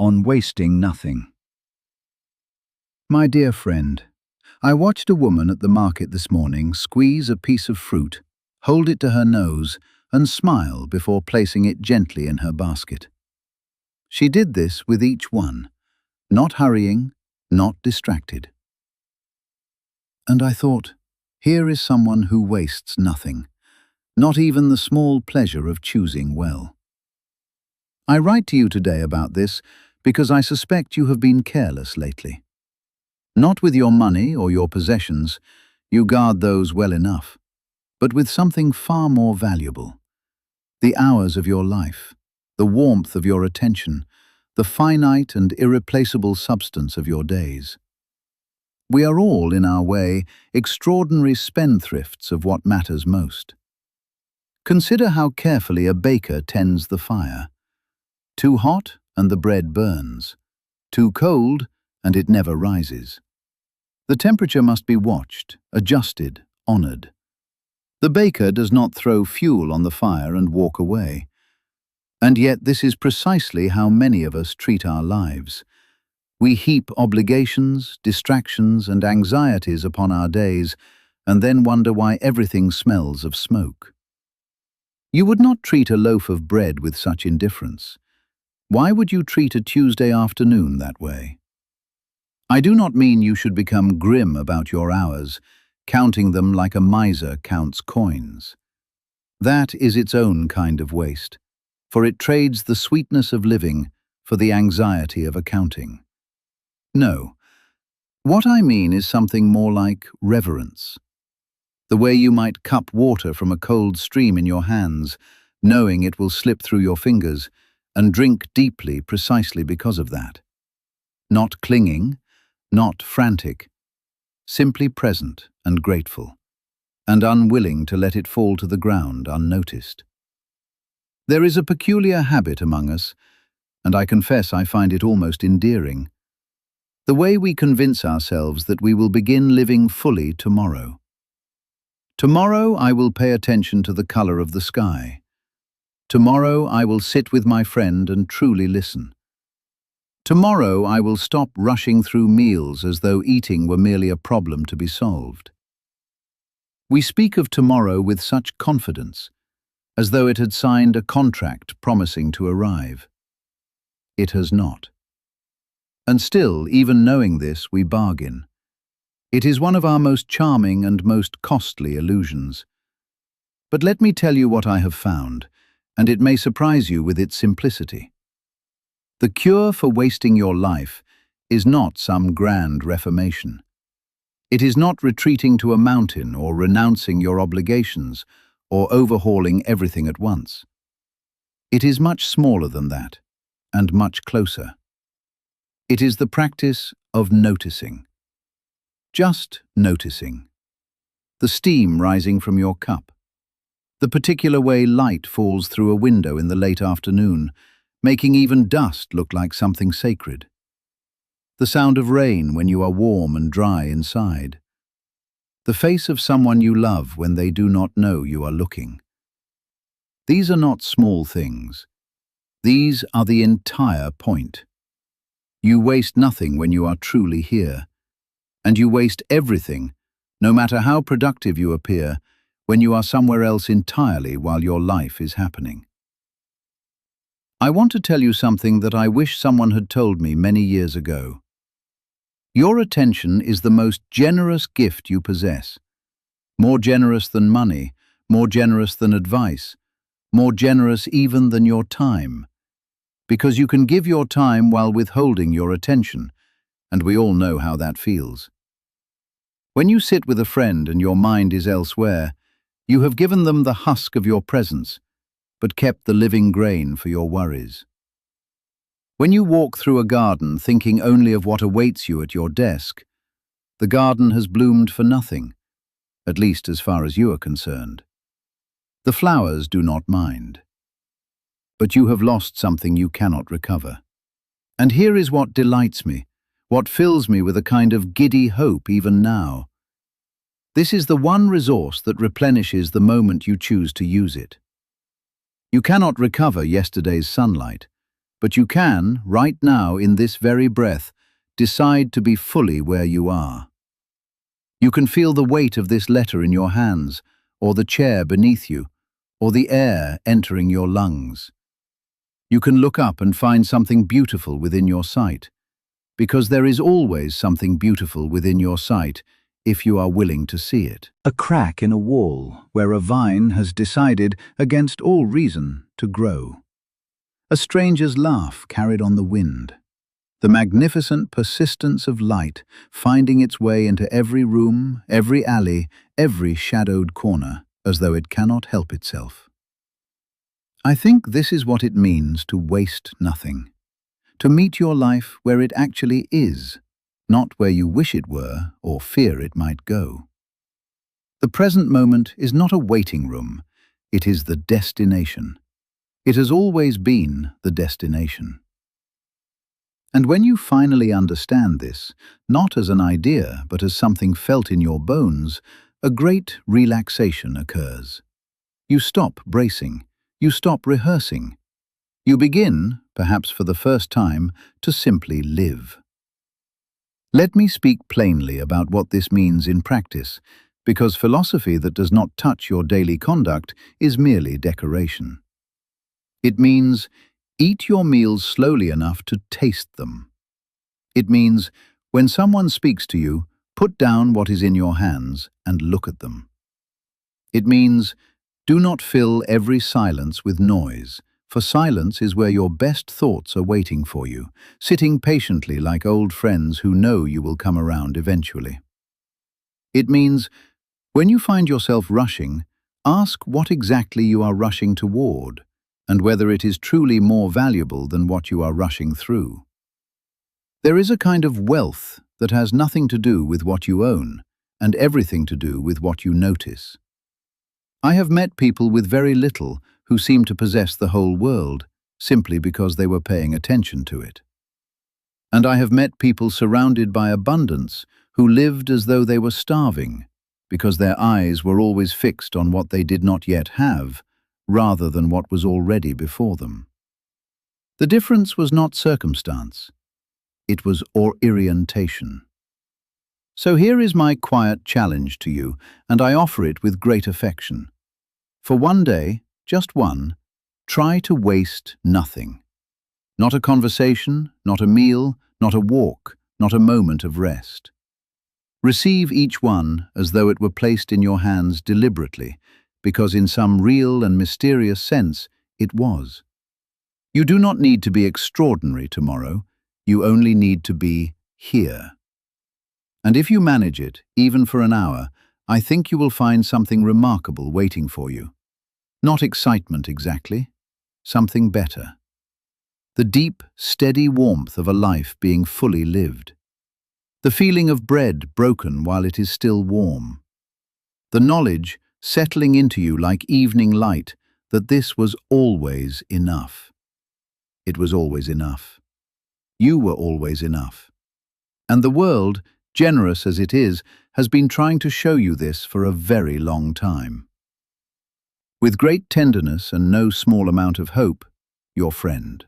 on wasting nothing. My dear friend, I watched a woman at the market this morning squeeze a piece of fruit, hold it to her nose, and smile before placing it gently in her basket. She did this with each one, not hurrying, not distracted. And I thought, here is someone who wastes nothing, not even the small pleasure of choosing well. I write to you today about this because I suspect you have been careless lately. Not with your money or your possessions, you guard those well enough, but with something far more valuable. The hours of your life, the warmth of your attention, the finite and irreplaceable substance of your days. We are all, in our way, extraordinary spendthrifts of what matters most. Consider how carefully a baker tends the fire. Too hot, and the bread burns. Too cold, and it never rises. The temperature must be watched, adjusted, honored. The baker does not throw fuel on the fire and walk away. And yet this is precisely how many of us treat our lives. We heap obligations, distractions, and anxieties upon our days, and then wonder why everything smells of smoke. You would not treat a loaf of bread with such indifference. Why would you treat a Tuesday afternoon that way? I do not mean you should become grim about your hours, counting them like a miser counts coins. That is its own kind of waste, for it trades the sweetness of living for the anxiety of accounting. No, what I mean is something more like reverence. The way you might cup water from a cold stream in your hands, knowing it will slip through your fingers, and drink deeply precisely because of that. Not clinging, not frantic, simply present and grateful, and unwilling to let it fall to the ground unnoticed. There is a peculiar habit among us, and I confess I find it almost endearing. The way we convince ourselves that we will begin living fully tomorrow. Tomorrow I will pay attention to the color of the sky. Tomorrow I will sit with my friend and truly listen. Tomorrow I will stop rushing through meals as though eating were merely a problem to be solved. We speak of tomorrow with such confidence, as though it had signed a contract promising to arrive. It has not. And still, even knowing this, we bargain. It is one of our most charming and most costly illusions. But let me tell you what I have found, and it may surprise you with its simplicity. The cure for wasting your life is not some grand reformation. It is not retreating to a mountain or renouncing your obligations or overhauling everything at once. It is much smaller than that, and much closer. It is the practice of noticing. Just noticing. The steam rising from your cup. The particular way light falls through a window in the late afternoon, making even dust look like something sacred. The sound of rain when you are warm and dry inside. The face of someone you love when they do not know you are looking. These are not small things. These are the entire point. You waste nothing when you are truly here, and you waste everything, no matter how productive you appear, when you are somewhere else entirely while your life is happening. I want to tell you something that I wish someone had told me many years ago. Your attention is the most generous gift you possess. More generous than money, more generous than advice, more generous even than your time. Because you can give your time while withholding your attention, and we all know how that feels. When you sit with a friend and your mind is elsewhere, you have given them the husk of your presence, but kept the living grain for your worries. When you walk through a garden thinking only of what awaits you at your desk, the garden has bloomed for nothing, at least as far as you are concerned. The flowers do not mind. But you have lost something you cannot recover. And here is what delights me, what fills me with a kind of giddy hope even now. This is the one resource that replenishes the moment you choose to use it. You cannot recover yesterday's sunlight, But you can, right now in this very breath, decide to be fully where you are. You can feel the weight of this letter in your hands, or the chair beneath you, or the air entering your lungs. You can look up and find something beautiful within your sight, because there is always something beautiful within your sight if you are willing to see it. A crack in a wall where a vine has decided, against all reason, to grow. A stranger's laugh carried on the wind. The magnificent persistence of light finding its way into every room, every alley, every shadowed corner, as though it cannot help itself. I think this is what it means to waste nothing. To meet your life where it actually is, not where you wish it were or fear it might go. The present moment is not a waiting room, it is the destination. It has always been the destination. And when you finally understand this, not as an idea but as something felt in your bones, a great relaxation occurs. You stop bracing, you stop rehearsing. You begin, perhaps for the first time, to simply live. Let me speak plainly about what this means in practice, because philosophy that does not touch your daily conduct is merely decoration. It means eat your meals slowly enough to taste them. It means when someone speaks to you, put down what is in your hands and look at them. It means do not fill every silence with noise, for silence is where your best thoughts are waiting for you, sitting patiently like old friends who know you will come around eventually. It means when you find yourself rushing, ask what exactly you are rushing toward, and whether it is truly more valuable than what you are rushing through. There is a kind of wealth that has nothing to do with what you own, and everything to do with what you notice. I have met people with very little who seem to possess the whole world, simply because they were paying attention to it. And I have met people surrounded by abundance who lived as though they were starving, because their eyes were always fixed on what they did not yet have, rather than what was already before them. The difference was not circumstance, it was orientation. So here is my quiet challenge to you, and I offer it with great affection. For one day, just one, try to waste nothing. Not a conversation, not a meal, not a walk, not a moment of rest. Receive each one as though it were placed in your hands deliberately, because in some real and mysterious sense it was. You do not need to be extraordinary tomorrow, you only need to be here. And if you manage it, even for an hour, I think you will find something remarkable waiting for you. Not excitement exactly, something better. The deep, steady warmth of a life being fully lived. The feeling of bread broken while it is still warm. The knowledge settling into you like evening light that this was always enough. It was always enough. You were always enough. And the world, generous as it is, has been trying to show you this for a very long time. With great tenderness and no small amount of hope, your friend.